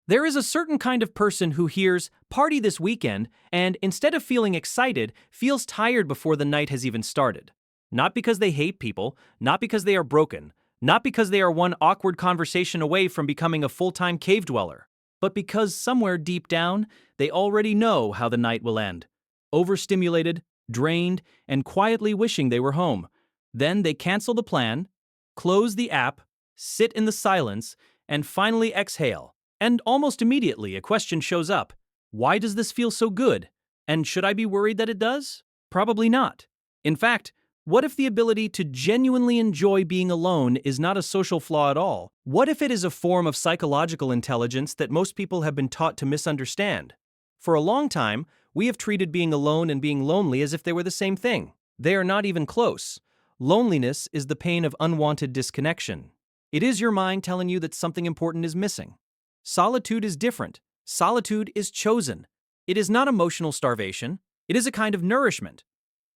There is a certain kind of person who hears, "party this weekend," and instead of feeling excited, feels tired before the night has even started. Not because they hate people, not because they are broken, not because they are one awkward conversation away from becoming a full-time cave dweller, but because somewhere deep down, they already know how the night will end. Overstimulated, drained, and quietly wishing they were home. Then they cancel the plan, close the app, sit in the silence, and finally exhale. And almost immediately a question shows up. Why does this feel so good? And should I be worried that it does? Probably not. In fact, what if the ability to genuinely enjoy being alone is not a social flaw at all? What if it is a form of psychological intelligence that most people have been taught to misunderstand? For a long time, we have treated being alone and being lonely as if they were the same thing. They are not even close. Loneliness is the pain of unwanted disconnection. It is your mind telling you that something important is missing. Solitude is different. Solitude is chosen. It is not emotional starvation. It is a kind of nourishment.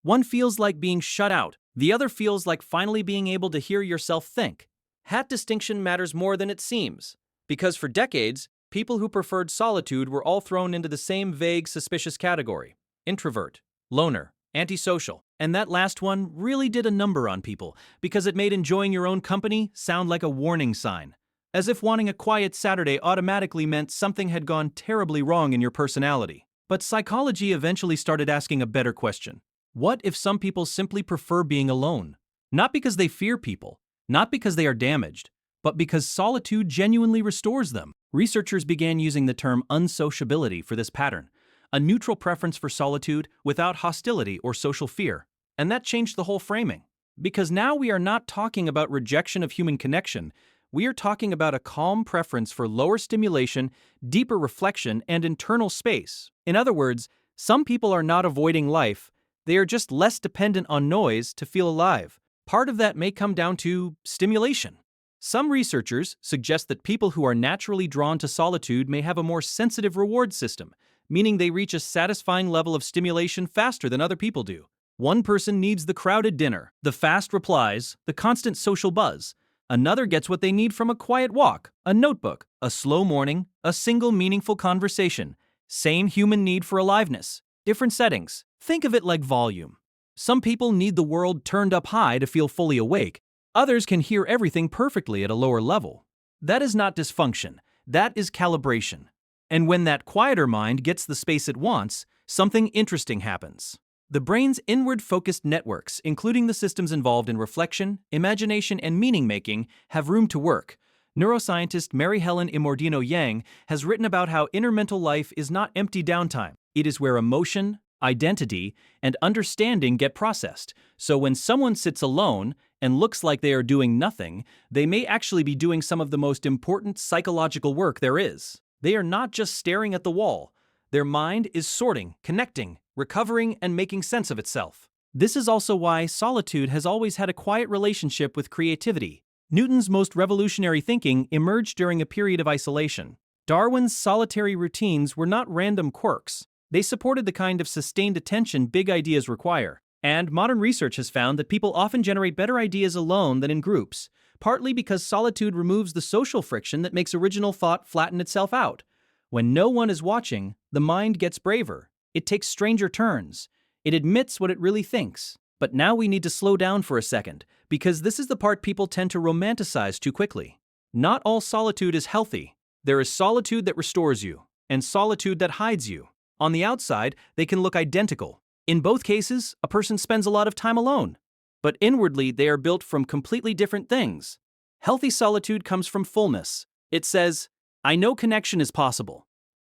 One feels like being shut out. The other feels like finally being able to hear yourself think. That distinction matters more than it seems. Because for decades, people who preferred solitude were all thrown into the same vague, suspicious category. Introvert, loner, antisocial. And that last one really did a number on people because it made enjoying your own company sound like a warning sign. As if wanting a quiet Saturday automatically meant something had gone terribly wrong in your personality. But psychology eventually started asking a better question. What if some people simply prefer being alone? Not because they fear people, not because they are damaged, but because solitude genuinely restores them. Researchers began using the term unsociability for this pattern, a neutral preference for solitude without hostility or social fear. And that changed the whole framing. Because now we are not talking about rejection of human connection. We are talking about a calm preference for lower stimulation, deeper reflection, and internal space. In other words, some people are not avoiding life, they are just less dependent on noise to feel alive. Part of that may come down to stimulation. Some researchers suggest that people who are naturally drawn to solitude may have a more sensitive reward system, meaning they reach a satisfying level of stimulation faster than other people do. One person needs the crowded dinner, the fast replies, the constant social buzz. Another gets what they need from a quiet walk, a notebook, a slow morning, a single meaningful conversation. Same human need for aliveness. Different settings. Think of it like volume. Some people need the world turned up high to feel fully awake. Others can hear everything perfectly at a lower level. That is not dysfunction. That is calibration. And when that quieter mind gets the space it wants, something interesting happens. The brain's inward-focused networks, including the systems involved in reflection, imagination, and meaning-making, have room to work. Neuroscientist Mary Helen Immordino-Yang has written about how inner mental life is not empty downtime. It is where emotion, identity, and understanding get processed. So when someone sits alone and looks like they are doing nothing, they may actually be doing some of the most important psychological work there is. They are not just staring at the wall. Their mind is sorting, connecting, recovering, and making sense of itself. This is also why solitude has always had a quiet relationship with creativity. Newton's most revolutionary thinking emerged during a period of isolation. Darwin's solitary routines were not random quirks. They supported the kind of sustained attention big ideas require. And modern research has found that people often generate better ideas alone than in groups, partly because solitude removes the social friction that makes original thought flatten itself out. When no one is watching, the mind gets braver. It takes stranger turns. It admits what it really thinks. But now we need to slow down for a second, because this is the part people tend to romanticize too quickly. Not all solitude is healthy. There is solitude that restores you, and solitude that hides you. On the outside, they can look identical. In both cases, a person spends a lot of time alone. But inwardly, they are built from completely different things. Healthy solitude comes from fullness. It says, I know connection is possible.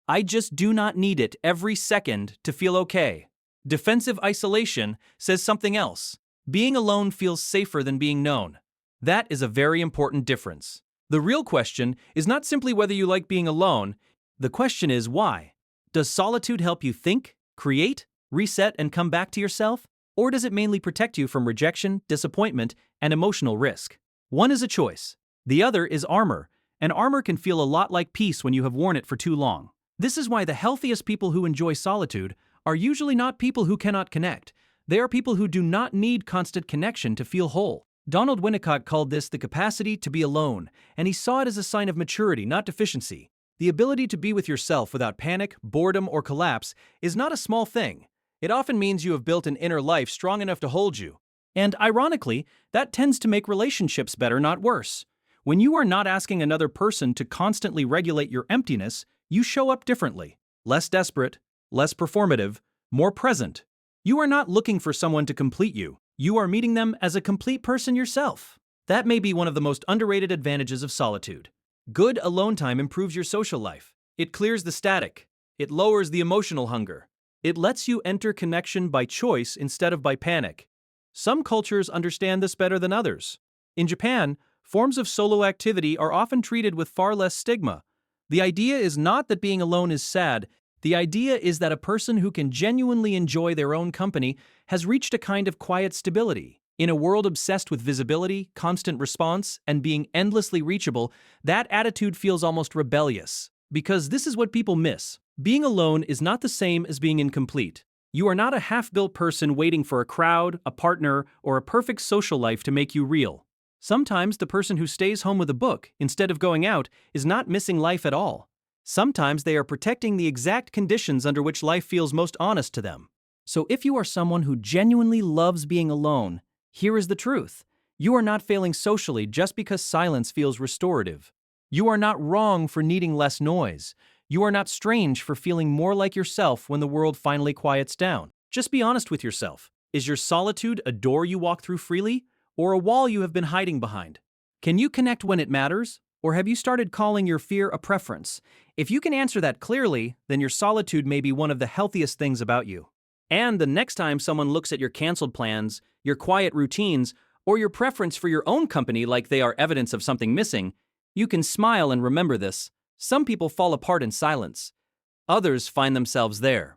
I just do not need it every second to feel okay. Defensive isolation says something else. Being alone feels safer than being known. That is a very important difference. The real question is not simply whether you like being alone. The question is why. Does solitude help you think, create, reset, and come back to yourself? Or does it mainly protect you from rejection, disappointment, and emotional risk? One is a choice. The other is armor. And armor can feel a lot like peace when you have worn it for too long. This is why the healthiest people who enjoy solitude are usually not people who cannot connect. They are people who do not need constant connection to feel whole. Donald Winnicott called this the capacity to be alone, and he saw it as a sign of maturity, not deficiency. The ability to be with yourself without panic, boredom, or collapse is not a small thing. It often means you have built an inner life strong enough to hold you. And ironically, that tends to make relationships better, not worse. When you are not asking another person to constantly regulate your emptiness, you show up differently. Less desperate, less performative, more present. You are not looking for someone to complete you. You are meeting them as a complete person yourself. That may be one of the most underrated advantages of solitude. Good alone time improves your social life. It clears the static. It lowers the emotional hunger. It lets you enter connection by choice instead of by panic. Some cultures understand this better than others. In Japan, forms of solo activity are often treated with far less stigma. The idea is not that being alone is sad. The idea is that a person who can genuinely enjoy their own company has reached a kind of quiet stability. In a world obsessed with visibility, constant response, and being endlessly reachable, that attitude feels almost rebellious. Because this is what people miss. Being alone is not the same as being incomplete. You are not a half-built person waiting for a crowd, a partner, or a perfect social life to make you real. Sometimes the person who stays home with a book instead of going out is not missing life at all. Sometimes they are protecting the exact conditions under which life feels most honest to them. So if you are someone who genuinely loves being alone, here is the truth. You are not failing socially just because silence feels restorative. You are not wrong for needing less noise. You are not strange for feeling more like yourself when the world finally quiets down. Just be honest with yourself. Is your solitude a door you walk through freely, or a wall you have been hiding behind? Can you connect when it matters, or have you started calling your fear a preference? If you can answer that clearly, then your solitude may be one of the healthiest things about you. And the next time someone looks at your canceled plans, your quiet routines, or your preference for your own company like they are evidence of something missing, you can smile and remember this. Some people fall apart in silence. Others find themselves there.